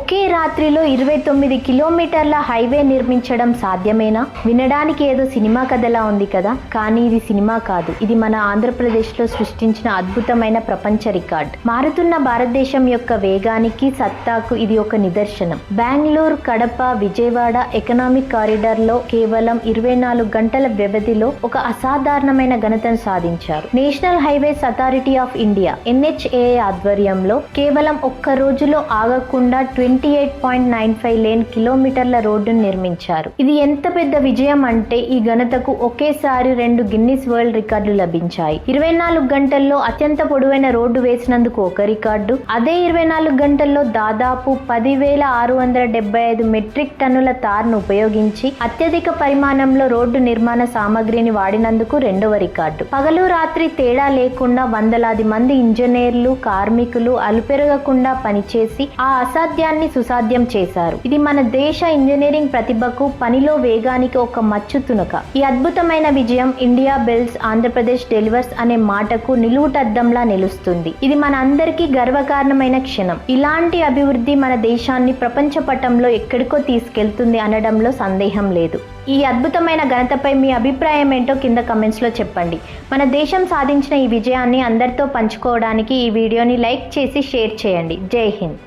ఒకే రాత్రిలో 29 కిలోమీటర్ల హైవే నిర్మించడం సాధ్యమేనా? వినడానికి ఏదో సినిమా కథలా ఉంది కదా, కానీ ఇది సినిమా కాదు. ఇది మన ఆంధ్రప్రదేశ్లో సృష్టించిన అద్భుతమైన ప్రపంచ రికార్డ్. మారుతున్న భారతదేశం యొక్క వేగానికి, సత్తాకు ఇది ఒక నిదర్శనం. బెంగళూరు, కడప, విజయవాడ ఎకనామిక్ కారిడార్ లో కేవలం 24 గంటల వ్యవధిలో ఒక అసాధారణమైన ఘనతను సాధించారు. National highways authority of India NHAI ఆధ్వర్యంలో కేవలం ఒక్క రోజులో ఆగకుండా 28.95 లేన్ కిలోమీటర్ల రోడ్డును నిర్మించారు. ఇది ఎంత పెద్ద విజయం అంటే ఈ ఘనతకు ఒకేసారి 2 గిన్నిస్ వరల్డ్ రికార్డులు లభించాయి. 24 గంటల్లో అత్యంత పొడవైన రోడ్డు వేసినందుకు ఒక రికార్డు, అదే 24 గంటల్లో దాదాపు 10,675 మెట్రిక్ టన్నుల తార్ను ఉపయోగించి అత్యధిక పరిమాణంలో రోడ్డు నిర్మాణ సామగ్రిని వాడినందుకు రెండవ రికార్డు. పగలు రాత్రి తేడా లేకుండా వందలాది మంది ఇంజనీర్లు, కార్మికులు అలుపెరగకుండా పనిచేసి ఆ అసాధ్యాన్ని సుసాధ్యం చేశారు. ఇది మన దేశ ఇంజనీరింగ్ ప్రతిభకు, పనిలో వేగానికి ఒక మచ్చు తునక. ఈ అద్భుతమైన విజయం ఇండియా బిల్డ్స్, ఆంధ్రప్రదేశ్ డెలివర్స్ అనే మాటకు నిలువుటద్దంలా నిలుస్తుంది. ఇది మన అందరికీ గర్వకారణమైన క్షణం. ఇలాంటి అభివృద్ధి మన దేశాన్ని ప్రపంచ పటంలో ఎక్కడికో తీసుకెళ్తుంది అనడంలో సందేహం లేదు. ఈ అద్భుతమైన ఘనతపై మీ అభిప్రాయం ఏంటో కింద కమెంట్స్ లో చెప్పండి. మన దేశం సాధించిన ఈ విజయాన్ని అందరితో పంచుకోవడానికి ఈ వీడియోని లైక్ చేసి షేర్ చేయండి. జై హింద్.